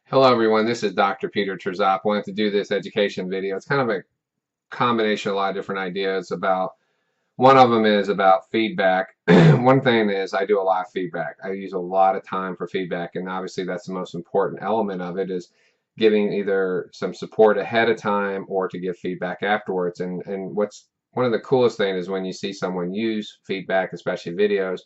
Hello everyone, this is Dr. Peter Terzop. I wanted to do this education video. It's kind of a combination of a lot of different ideas about, one of them is about feedback. One thing is I do a lot of feedback. I use a lot of time for feedback, and obviously that's the most important element of it is giving either some support ahead of time or to give feedback afterwards. And what's one of the coolest things is when you see someone use feedback, especially videos,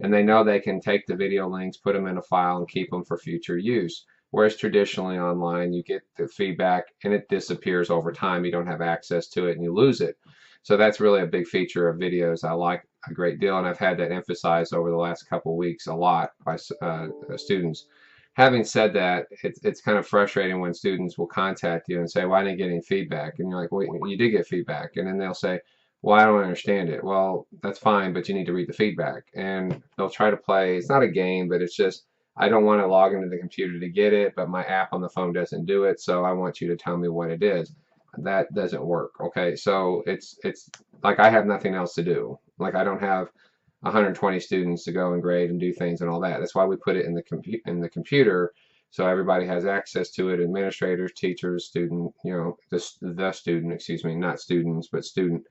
and they know they can take the video links, put them in a file, and keep them for future use. Whereas traditionally online, you get the feedback and it disappears over time. You don't have access to it and you lose it. So that's really a big feature of videos I like a great deal, and I've had that emphasized over the last couple of weeks a lot by students. Having said that, it's kind of frustrating when students will contact you and say, "Why didn't I get any feedback?" And you're like, "Well, you did get feedback," and then they'll say, "Well, I don't understand it." Well, that's fine, but you need to read the feedback, and they'll try to play. It's not a game, but it's just I don't want to log into the computer to get it, but my app on the phone doesn't do it, so I want you to tell me what it is. That doesn't work. Okay, so it's like I have nothing else to do. Like I don't have 120 students to go and grade and do things and all that. That's why we put it in the computer so everybody has access to it. Administrators, teachers, student, the student, excuse me, not students, but student.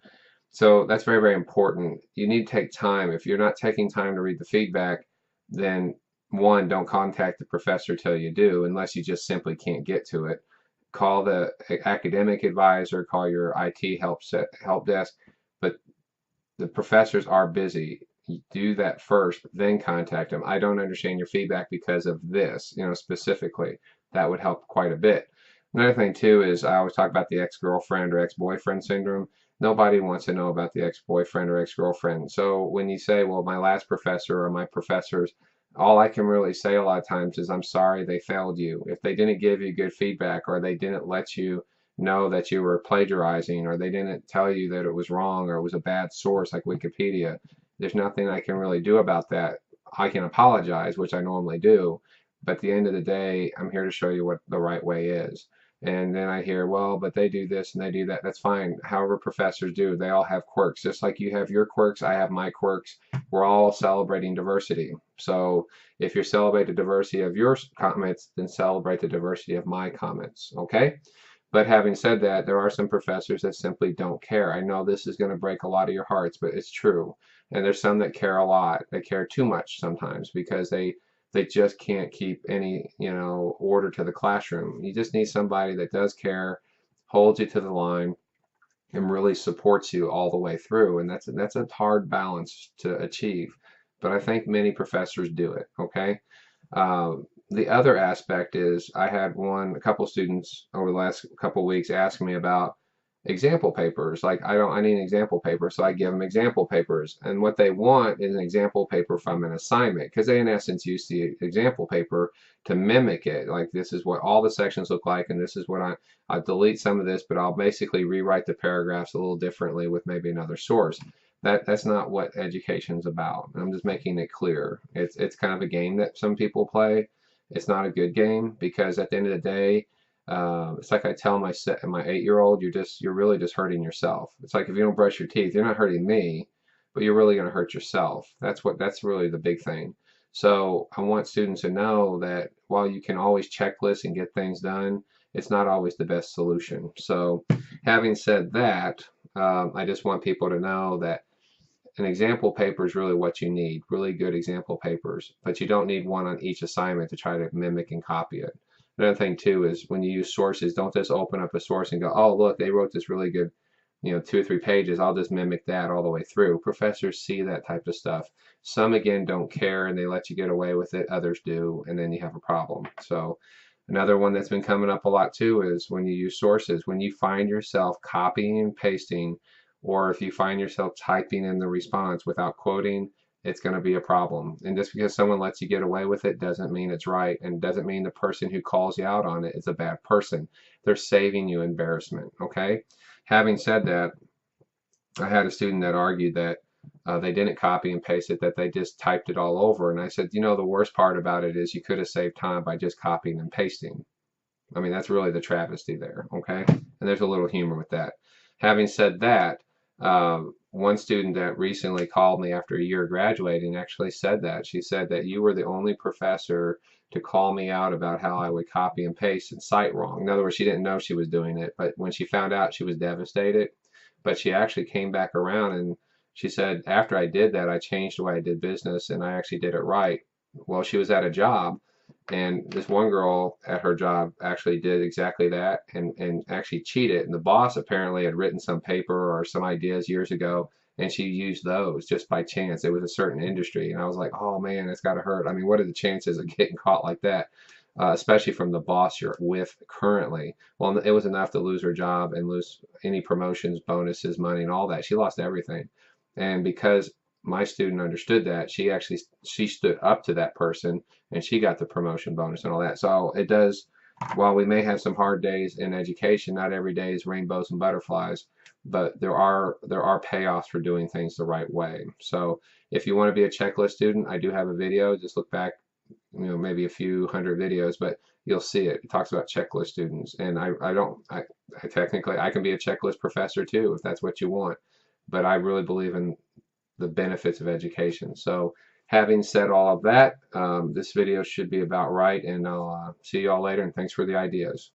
So that's very, very important. You need to take time. If you're not taking time to read the feedback, then one, don't contact the professor till you do, unless you just simply can't get to it. Call the academic advisor, call your IT help desk, but the professors are busy. You do that first, then contact them. I don't understand your feedback because of this, specifically. That would help quite a bit. Another thing too is I always talk about the ex-girlfriend or ex-boyfriend syndrome. Nobody wants to know about the ex-boyfriend or ex-girlfriend. So when you say, well, my last professor or my professors, all I can really say a lot of times is I'm sorry they failed you. If they didn't give you good feedback or they didn't let you know that you were plagiarizing or they didn't tell you that it was wrong or it was a bad source like Wikipedia, there's nothing I can really do about that. I can apologize, which I normally do, but at the end of the day, I'm here to show you what the right way is. And then I hear, well, but they do this and they do that. That's fine. However, professors do, they all have quirks. Just like you have your quirks, I have my quirks. We're all celebrating diversity. So if you celebrate the diversity of your comments, then celebrate the diversity of my comments. Okay? But having said that, there are some professors that simply don't care. I know this is going to break a lot of your hearts, but it's true. And there's some that care a lot. They care too much sometimes because they just can't keep any, order to the classroom. You just need somebody that does care, holds you to the line, and really supports you all the way through. And that's a hard balance to achieve. But I think many professors do it, okay? Uh, the other aspect is I had a couple students over the last couple of weeks ask me about example papers. Like I need an example paper, so I give them example papers. And what they want is an example paper from an assignment because they in essence use the example paper to mimic it. Like this is what all the sections look like, and this is what I delete some of this, but I'll basically rewrite the paragraphs a little differently with maybe another source. That's not what education's about. I'm just making it clear. It's kind of a game that some people play. It's not a good game because at the end of the day, it's like I tell my 8-year-old, you're really just hurting yourself. It's like if you don't brush your teeth, you're not hurting me, but you're really going to hurt yourself. That's really the big thing. So I want students to know that while you can always checklist and get things done, it's not always the best solution. So having said that, I just want people to know that an example paper is really what you need, really good example papers, but you don't need one on each assignment to try to mimic and copy it. Another thing too is when you use sources, don't just open up a source and go, oh, look, they wrote this really good, 2 or 3 pages. I'll just mimic that all the way through. Professors see that type of stuff. Some again don't care and they let you get away with it. Others do, and then you have a problem. So another one that's been coming up a lot too is when you use sources, when you find yourself copying and pasting, or if you find yourself typing in the response without quoting, it's going to be a problem. And just because someone lets you get away with it doesn't mean it's right, and doesn't mean the person who calls you out on it is a bad person. They're saving you embarrassment, okay? Having said that, I had a student that argued that they didn't copy and paste it, that they just typed it all over. And I said, the worst part about it is you could have saved time by just copying and pasting. I mean, that's really the travesty there, okay? And there's a little humor with that. Having said that, one student that recently called me after a year graduating actually said that. She said that you were the only professor to call me out about how I would copy and paste and cite wrong. In other words, she didn't know she was doing it, but when she found out, she was devastated. But she actually came back around and she said, after I did that, I changed the way I did business and I actually did it right. Well, she was at a job, and this one girl at her job actually did exactly that and actually cheated. And the boss apparently had written some paper or some ideas years ago, and she used those just by chance. It was a certain industry. And I was like, oh man, it's got to hurt. I mean, what are the chances of getting caught like that? Especially from the boss you're with currently. Well, it was enough to lose her job and lose any promotions, bonuses, money, and all that. She lost everything. And because my student understood that, she stood up to that person and she got the promotion bonus and all that. So it does, while we may have some hard days in education, not every day is rainbows and butterflies, but there are payoffs for doing things the right way. So if you want to be a checklist student, I do have a video. Just look back, maybe a few hundred videos, but you'll see it. It talks about checklist students, and I technically I can be a checklist professor too if that's what you want, but I really believe in the benefits of education. So having said all of that, this video should be about right, and I'll see you all later, and thanks for the ideas.